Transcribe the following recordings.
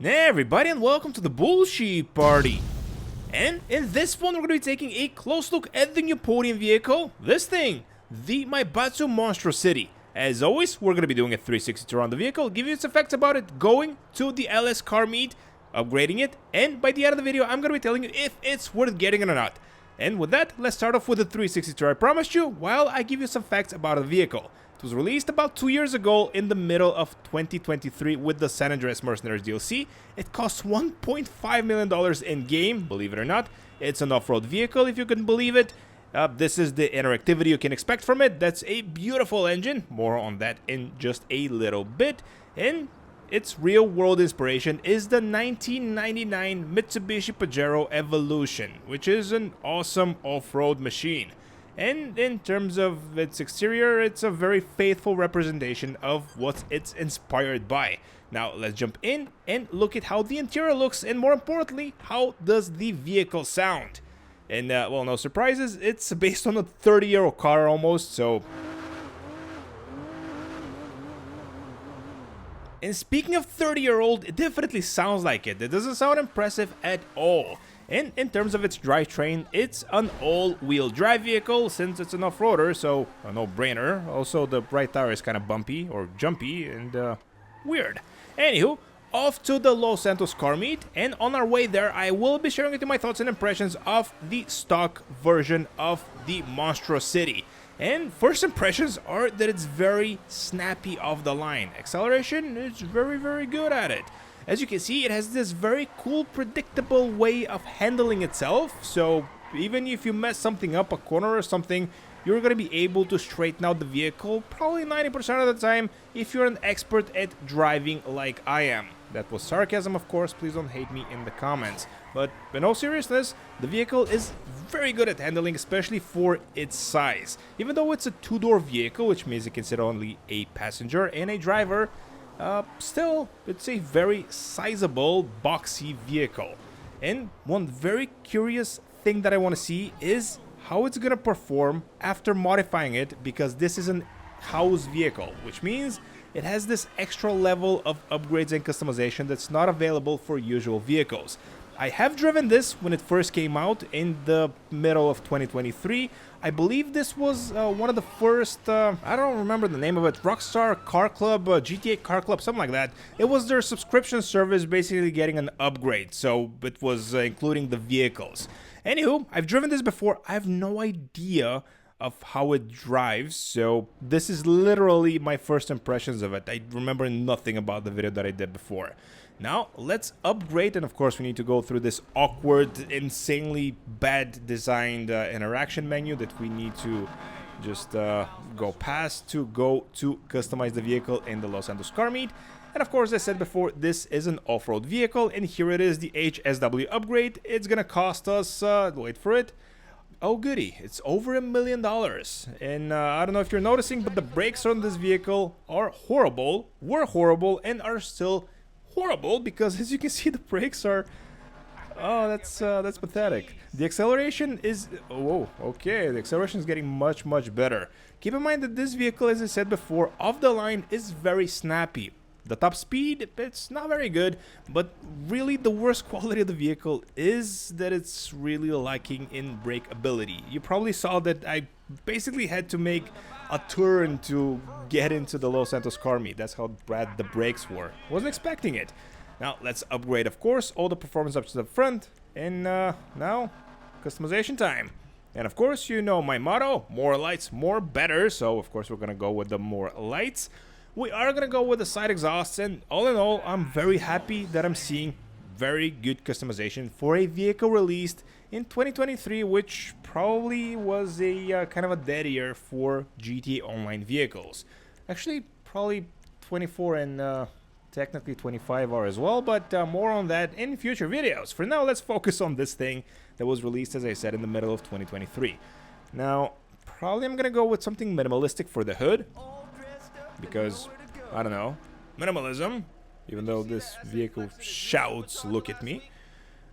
Hey everybody, and welcome to the bullshit party. And in this one, we're going to be taking a close look at the new podium vehicle. This thing, the Maibatsu MonstroCiti. As always, we're going to be doing a 360 tour on the vehicle, give you its effects about it, going to the LS car meet, upgrading it, and by the end of the video, I'm going to be telling you if it's worth getting it or not. And with that, let's start off with the 360 tour I promised you, while I give you some facts about the vehicle. It was released about 2 years ago in the middle of 2023 with the San Andreas Mercenaries DLC. It costs $1.5 million in-game, believe it or not. It's an off-road vehicle, if you can believe it. This is the interactivity you can expect from it. That's a beautiful engine. More on that in just a little bit. And its real-world inspiration is the 1999 Mitsubishi Pajero Evolution, which is an awesome off-road machine. And in terms of its exterior, it's a very faithful representation of what it's inspired by. Now, let's jump in and look at how the interior looks, and more importantly, how does the vehicle sound? And, well, no surprises, it's based on a 30-year-old car almost, so... And speaking of 30-year-old, it definitely sounds like it. It doesn't sound impressive at all. And in terms of its drivetrain, it's an all-wheel drive vehicle since it's an off-roader, so a no-brainer. Also, the right tire is kind of bumpy or jumpy and weird. Anywho, off to the Los Santos car meet, and on our way there, I will be sharing with you my thoughts and impressions of the stock version of the MonstroCiti. And first impressions are that it's very snappy off the line. Acceleration is very good at it. As you can see, it has this very cool, predictable way of handling itself, so even if you mess something up, a corner or something, you're going to be able to straighten out the vehicle probably 90% of the time if you're an expert at driving like I am. That was sarcasm, of course, please don't hate me in the comments. But in all seriousness, the vehicle is very good at handling, especially for its size. Even though it's a two-door vehicle, which means it can sit only a passenger and a driver, still, it's a very sizable, boxy vehicle. And one very curious thing that I want to see is how it's going to perform after modifying it, because this is an house vehicle, which means it has this extra level of upgrades and customization that's not available for usual vehicles. I have driven this when it first came out in the middle of 2023. I believe this was one of the first, I don't remember the name of it, Rockstar Car Club, GTA Car Club, something like that. It was their subscription service basically getting an upgrade, so it was including the vehicles. Anywho, I've driven this before. I have no idea of how it drives, so this is literally my first impressions of it. I remember nothing about the video that I did before. Now, let's upgrade, and of course we need to go through this awkward, insanely bad designed interaction menu that we need to just go past to go to customize the vehicle in the Los Santos car meet. And of course, as I said before, this is an off-road vehicle, and here it is, the HSW upgrade. It's gonna cost us, wait for it, oh goody, it's over $1 million. And I don't know if you're noticing, but the brakes on this vehicle are horrible, were horrible, and are still horrible, because as you can see, the brakes are, oh, that's pathetic. The acceleration is, oh, okay, the acceleration is getting much better. Keep in mind that this vehicle, as I said before, off the line is very snappy. The top speed, it's not very good, but really the worst quality of the vehicle is that it's really lacking in brake ability. You probably saw that I basically had to make a turn to get into the Los Santos car meet. That's how bad the brakes were. Wasn't expecting it. Now let's upgrade, of course, all the performance up to the front, and now customization time. And of course, you know my motto, more lights, more better, so of course we're gonna go with the more lights. We are gonna go with the side exhausts, and all in all, I'm very happy that I'm seeing very good customization for a vehicle released in 2023, which probably was a kind of a dead year for GTA Online vehicles. Actually, probably 24 and technically 25 are as well, but more on that in future videos. For now, let's focus on this thing that was released, as I said, in the middle of 2023. Now, probably I'm gonna go with something minimalistic for the hood, because, I don't know, minimalism, even though this vehicle shouts, look at me.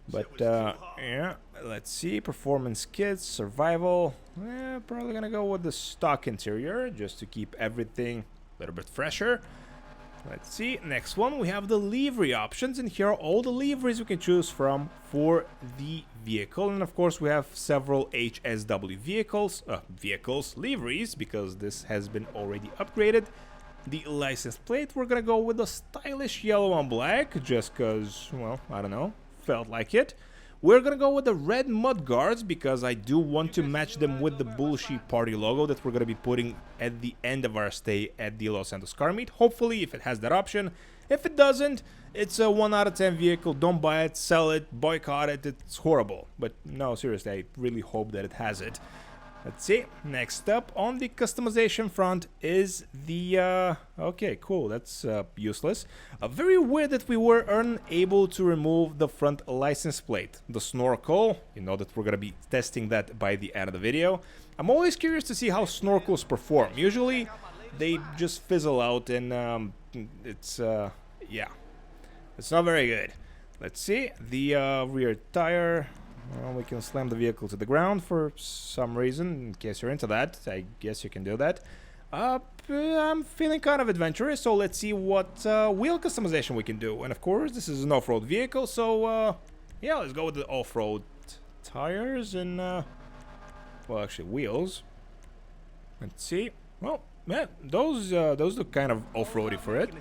But, yeah, let's see, performance kits, survival, probably gonna go with the stock interior, just to keep everything a little bit fresher. Let's see, next one, we have the livery options, and here are all the liveries we can choose from for the vehicle. And of course we have several HSW vehicles liveries, because this has been already upgraded. The license plate, we're gonna go with the stylish yellow on black, just cause, well, I don't know, felt like it. We're gonna go with the red mud guards, because I do want to match them with the bullshit party logo that we're gonna be putting at the end of our stay at the Los Santos car meet. Hopefully, if it has that option. If it doesn't, it's a 1 out of 10 vehicle. Don't buy it, sell it, boycott it. It's horrible. But no, seriously, I really hope that it has it. Let's see. Next up on the customization front is the okay, cool, that's useless. Very weird that we were unable to remove the front license plate. The snorkel, you know that we're gonna be testing that by the end of the video. I'm always curious to see how snorkels perform. Usually they just fizzle out, and it's yeah, it's not very good. Let's see, the rear tire. Well, we can slam the vehicle to the ground for some reason. In case you're into that, I guess you can do that. I'm feeling kind of adventurous, so let's see what wheel customization we can do. And of course, this is an off-road vehicle, so yeah, let's go with the off-road tires and well, actually wheels. Let's see. Well, man, those look kind of off-roady for it.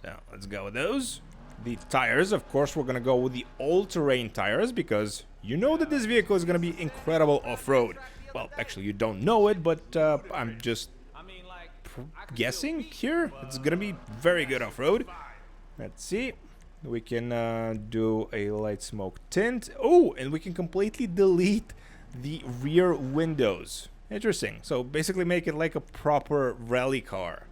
So let's go with those. The tires, of course, we're gonna go with the all-terrain tires, because you know that this vehicle is gonna be incredible off-road. Well, actually, you don't know it, but I'm just guessing here. It's gonna be very good off-road. Let's see. We can do a light smoke tint. Oh, and we can completely delete the rear windows. Interesting. So basically make it like a proper rally car.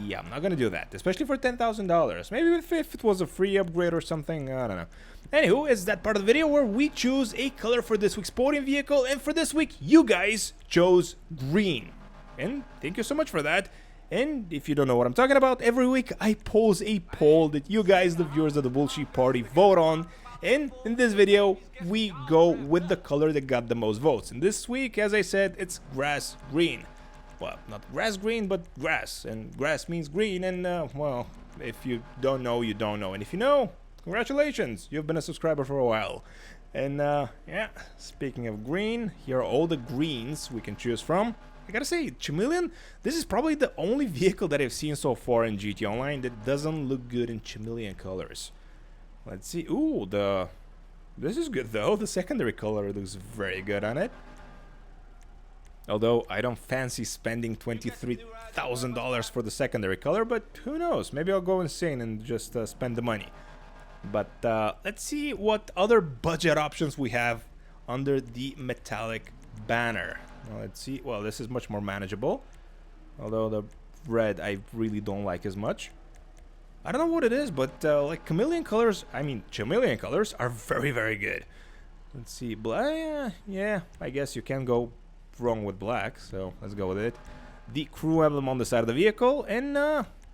Yeah, I'm not gonna do that, especially for $10,000. Maybe if it was a free upgrade or something, I don't know. Anywho, it's that part of the video where we choose a color for this week's podium vehicle, and for this week, you guys chose green. And thank you so much for that. And if you don't know what I'm talking about, every week I pose a poll that you guys, the viewers of the Bullshit Party, vote on. And in this video, we go with the color that got the most votes. And this week, as I said, it's grass green. Well, not grass green, but grass. And grass means green, and well, if you don't know, you don't know. And if you know, congratulations, you've been a subscriber for a while. And yeah, speaking of green, here are all the greens we can choose from. I gotta say, Chameleon, this is probably the only vehicle that I've seen so far in GT Online that doesn't look good in Chameleon colors. Let's see. Ooh, this is good though. The secondary color looks very good on it. Although I don't fancy spending $23,000 for the secondary color, but who knows? Maybe I'll go insane and just spend the money. But let's see what other budget options we have under the metallic banner. Well, let's see. Well, this is much more manageable. Although the red I really don't like as much. I don't know what it is, but like chameleon colors are very, very good. Let's see. Black, yeah, I guess you can go wrong with black, so let's go with it. The crew emblem on the side of the vehicle, and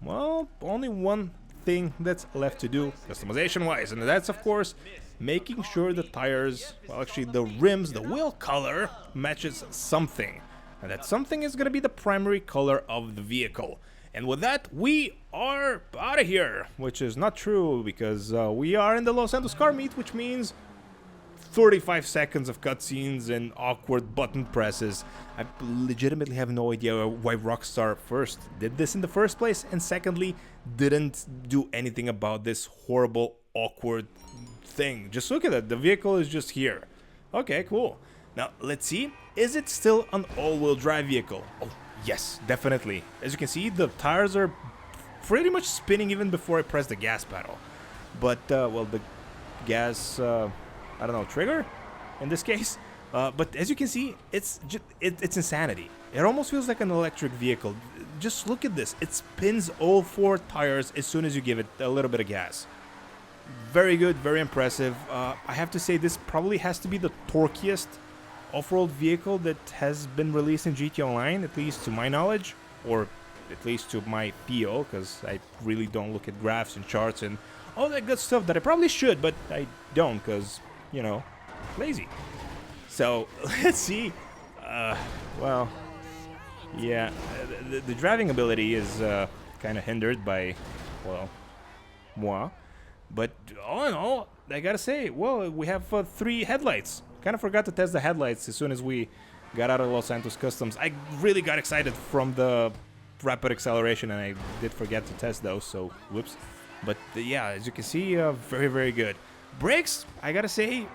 well, only one thing that's left to do customization wise, and that's of course making sure the tires, well, actually the rims, the wheel color matches something, and that something is going to be the primary color of the vehicle. And with that, we are out of here, which is not true, because we are in the Los Santos car meet, which means 35 seconds of cutscenes and awkward button presses. I legitimately have no idea why Rockstar first did this in the first place, and secondly, didn't do anything about this horrible, awkward thing. Just look at it, the vehicle is just here. Okay, cool. Now, let's see, is it still an all-wheel drive vehicle? Oh, yes, definitely. As you can see, the tires are pretty much spinning even before I press the gas pedal. But, well, the gas, I don't know, trigger in this case. But as you can see, it's insanity. It almost feels like an electric vehicle. Just look at this. It spins all 4 tires as soon as you give it a little bit of gas. Very good, very impressive. I have to say this probably has to be the torquiest off-road vehicle that has been released in GT Online, at least to my knowledge, or at least to my PO, because I really don't look at graphs and charts and all that good stuff that I probably should, but I don't, because, you know, lazy. So, let's see. Well, yeah, the driving ability is kind of hindered by, well, moi. But all in all, I gotta say, well, we have 3 headlights. Kind of forgot to test the headlights as soon as we got out of Los Santos Customs. I really got excited from the rapid acceleration, and I did forget to test those, so whoops. But yeah, as you can see, very, very good. Brakes, I gotta say,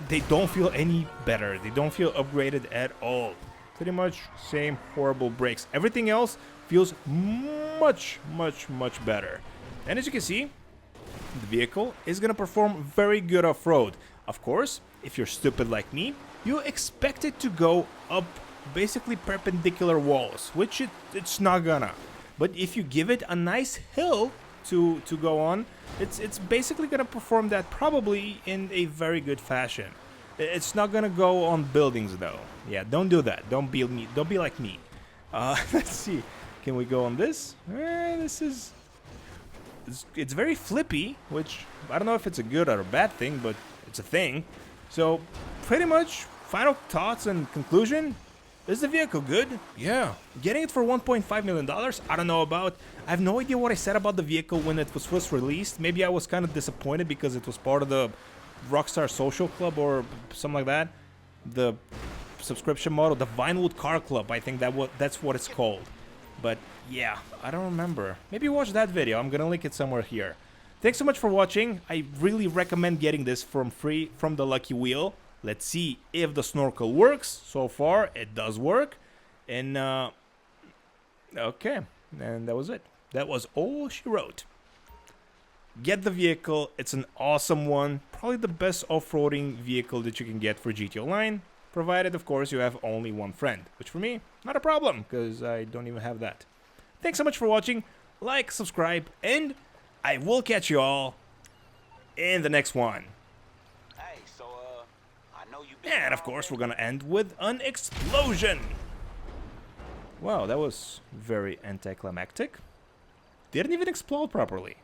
they don't feel any better. They don't feel upgraded at all. Pretty much same horrible brakes. Everything else feels much, much, much better. And as you can see, the vehicle is gonna perform very good off-road. Of course, if you're stupid like me, you expect it to go up basically perpendicular walls, which it's not gonna. But if you give it a nice hill to go on, it's basically gonna perform that probably in a very good fashion. It's not gonna go on buildings though. Yeah, don't do that. Don't be me. Don't be like me. Let's see. Can we go on this? It's very flippy, which I don't know if it's a good or a bad thing, but it's a thing. So pretty much final thoughts and conclusion. Is the vehicle good? Yeah. Getting it for $1.5 million? I don't know about. I have no idea what I said about the vehicle when it was first released. Maybe I was kind of disappointed because it was part of the Rockstar Social Club or something like that. The subscription model, the Vinewood Car Club, I think that's what it's called. But yeah, I don't remember. Maybe watch that video. I'm gonna link it somewhere here. Thanks so much for watching. I really recommend getting this from free from the Lucky Wheel. Let's see if the snorkel works. So far, it does work. And, okay. And that was it. That was all she wrote. Get the vehicle. It's an awesome one. Probably the best off-roading vehicle that you can get for GT Online. Provided, of course, you have only one friend. Which for me, not a problem, because I don't even have that. Thanks so much for watching. Like, subscribe, and I will catch you all in the next one. And of course, we're gonna end with an explosion. Wow, that was very anticlimactic. Didn't even explode properly.